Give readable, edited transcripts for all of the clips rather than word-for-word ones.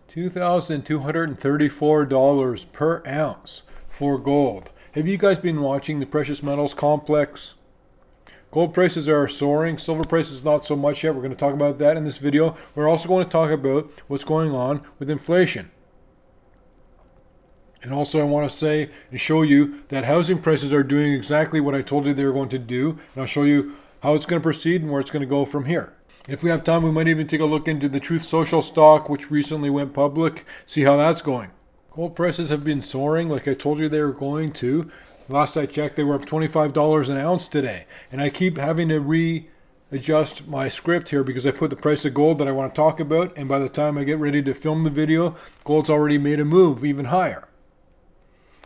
$2,234 per ounce for gold. Have you guys been watching the precious metals complex? Gold prices are soaring. Silver prices not so much yet. We're going to talk about that in this video. We're also going to talk about what's going on with inflation. And also I want to say and show you that housing prices are doing exactly what I told you they were going to do. And I'll show you how it's going to proceed and where it's going to go from here. If we have time, we might even take a look into the Truth Social stock, which recently went public, see how that's going. Gold prices have been soaring like I told you they were going to. Last I checked, they were up $25 an ounce today. And I keep having to readjust my script here because I put the price of gold that I want to talk about. And by the time I get ready to film the video, gold's already made a move even higher.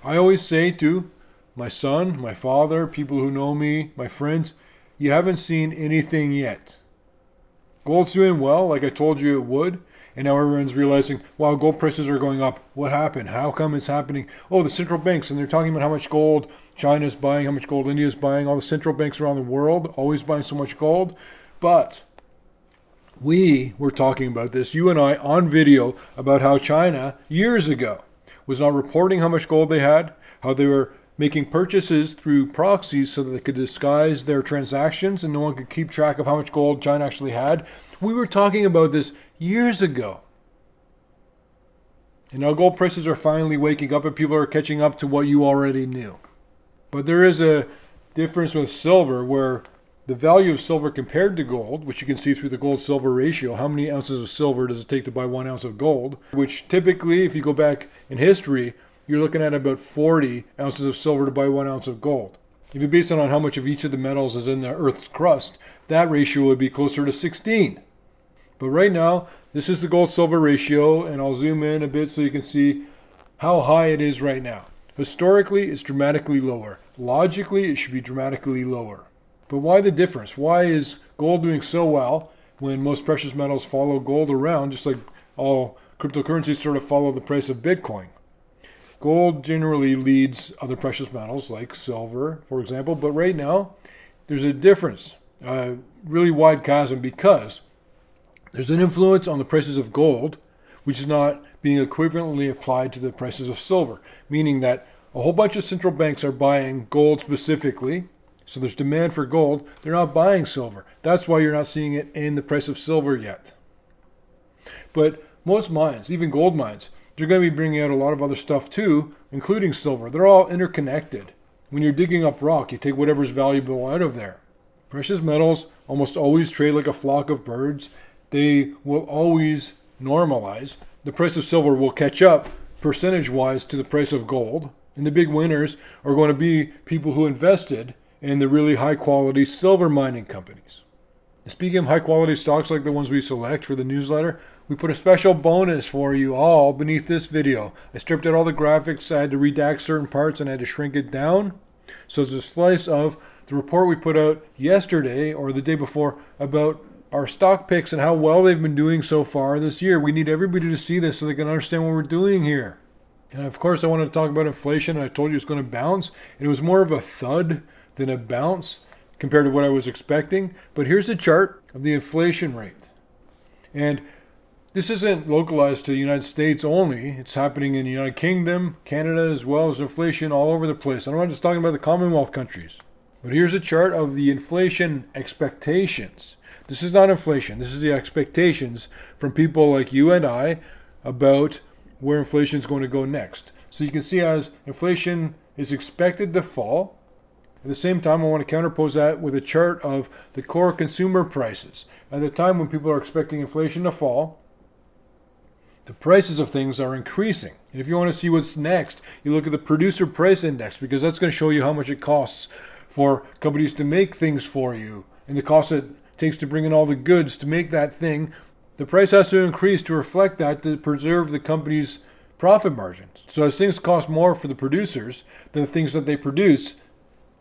I always say to my son, my father, people who know me, my friends, you haven't seen anything yet. Gold's doing well, like I told you it would, and now everyone's realizing, wow, gold prices are going up. What happened? How come it's happening? Oh, the central banks, and they're talking about how much gold China's buying, how much gold India's buying, all the central banks around the world, always buying so much gold. But we were talking about this, you and I, on video, about how China, years ago, was not reporting how much gold they had, how they were making purchases through proxies so that they could disguise their transactions and no one could keep track of how much gold China actually had. We were talking about this years ago. And now gold prices are finally waking up and people are catching up to what you already knew. But there is a difference with silver where the value of silver compared to gold, which you can see through the gold-silver ratio, how many ounces of silver does it take to buy 1 ounce of gold, which typically, if you go back in history, you're looking at about 40 ounces of silver to buy 1 ounce of gold. If you base it on how much of each of the metals is in the Earth's crust, that ratio would be closer to 16. But right now, this is the gold-silver ratio, and I'll zoom in a bit so you can see how high it is right now. Historically, it's dramatically lower. Logically, it should be dramatically lower. But why the difference? Why is gold doing so well when most precious metals follow gold around, just like all cryptocurrencies sort of follow the price of Bitcoin? Gold generally leads other precious metals like silver, for example, but right now there's a difference, a really wide chasm, because there's an influence on the prices of gold which is not being equivalently applied to the prices of silver, meaning that a whole bunch of central banks are buying gold specifically, so there's demand for gold, they're not buying silver. That's why you're not seeing it in the price of silver yet. But most mines, even gold mines, they're going to be bringing out a lot of other stuff too, including silver. They're all interconnected. When you're digging up rock, you take whatever's valuable out of there. Precious metals almost always trade like a flock of birds. They will always normalize. The price of silver will catch up percentage-wise to the price of gold. And the big winners are going to be people who invested in the really high-quality silver mining companies. Speaking of high-quality stocks like the ones we select for the newsletter, we put a special bonus for you all beneath this video. I stripped out all the graphics, I had to redact certain parts and I had to shrink it down. So it's a slice of the report we put out yesterday or the day before about our stock picks and how well they've been doing so far this year. We need everybody to see this so they can understand what we're doing here. And of course I wanted to talk about inflation, and I told you it's going to bounce. And it was more of a thud than a bounce compared to what I was expecting. But here's a chart of the inflation rate. And this isn't localized to the United States only. It's happening in the United Kingdom, Canada, as well as inflation all over the place. I'm not just talking about the Commonwealth countries. But here's a chart of the inflation expectations. This is not inflation. This is the expectations from people like you and I about where inflation is going to go next. So you can see as inflation is expected to fall, at the same time I want to counterpose that with a chart of the core consumer prices. At the time when people are expecting inflation to fall, the prices of things are increasing. And if you want to see what's next, you look at the producer price index, because that's going to show you how much it costs for companies to make things for you and the cost it takes to bring in all the goods to make that thing. The price has to increase to reflect that, to preserve the company's profit margins. So as things cost more for the producers, then the things that they produce,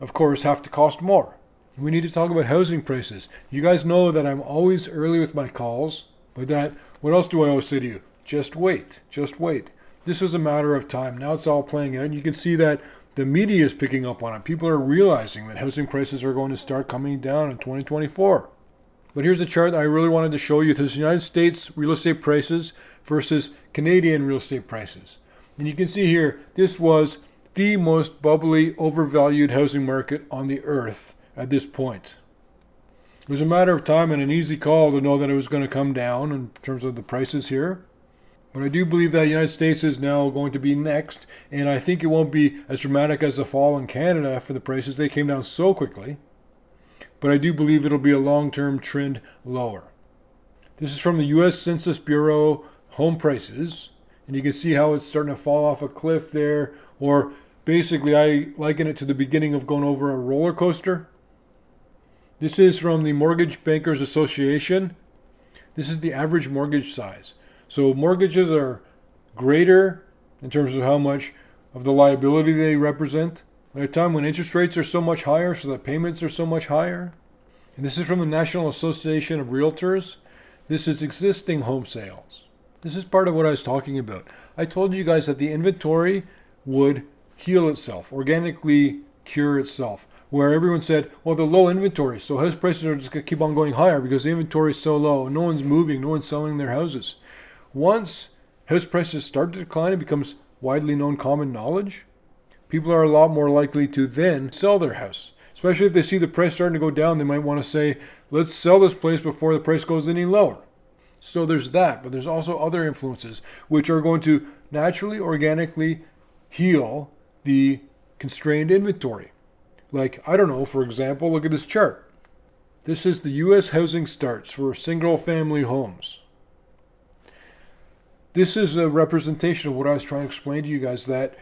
of course, have to cost more. We need to talk about housing prices. You guys know that I'm always early with my calls, but that, what else do I always say to you? Just wait, just wait. This is a matter of time. Now it's all playing out. And you can see that the media is picking up on it. People are realizing that housing prices are going to start coming down in 2024. But here's a chart that I really wanted to show you. This is United States real estate prices versus Canadian real estate prices. And you can see here, this was the most bubbly, overvalued housing market on the earth at this point. It was a matter of time and an easy call to know that it was going to come down in terms of the prices here. But I do believe that the United States is now going to be next, and I think it won't be as dramatic as the fall in Canada for the prices. They came down so quickly. But I do believe it'll be a long-term trend lower. This is from the U.S. Census Bureau home prices, and you can see how it's starting to fall off a cliff there, or basically I liken it to the beginning of going over a roller coaster. This is from the Mortgage Bankers Association. This is the average mortgage size. So mortgages are greater in terms of how much of the liability they represent at a time when interest rates are so much higher, so that payments are so much higher. And this is from the National Association of Realtors. This is existing home sales. This is part of what I was talking about. I told you guys that the inventory would heal itself, organically cure itself. Where everyone said, well, the low inventory, so house prices are just going to keep on going higher because the inventory is so low. No one's moving, no one's selling their houses. Once house prices start to decline, it becomes widely known common knowledge. People are a lot more likely to then sell their house. Especially if they see the price starting to go down, they might want to say, let's sell this place before the price goes any lower. So there's that, but there's also other influences which are going to naturally, organically heal the constrained inventory. Like, I don't know, for example, look at this chart. This is the U.S. housing starts for single-family homes. This is a representation of what I was trying to explain to you guys, that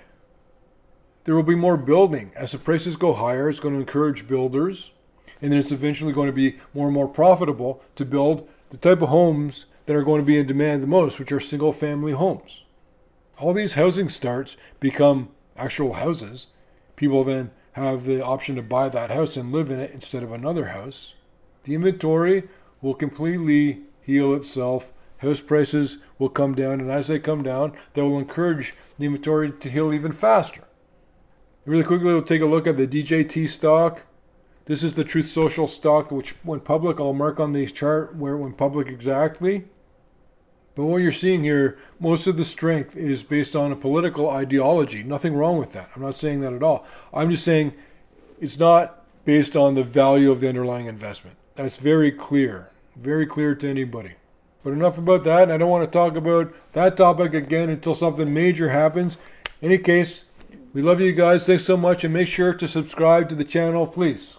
there will be more building. As the prices go higher, it's going to encourage builders, and then it's eventually going to be more and more profitable to build the type of homes that are going to be in demand the most, which are single-family homes. All these housing starts become actual houses. People then have the option to buy that house and live in it instead of another house. The inventory will completely heal itself. House prices will come down, and as they come down, that will encourage the inventory to heal even faster. Really quickly, we'll take a look at the DJT stock. This is the Truth Social stock, which went public. I'll mark on the chart where it went public exactly. But what you're seeing here, most of the strength is based on a political ideology. Nothing wrong with that. I'm not saying that at all. I'm just saying it's not based on the value of the underlying investment. That's very clear to anybody. But enough about that, and I don't want to talk about that topic again until something major happens. In any case, we love you guys. Thanks so much, and make sure to subscribe to the channel, please.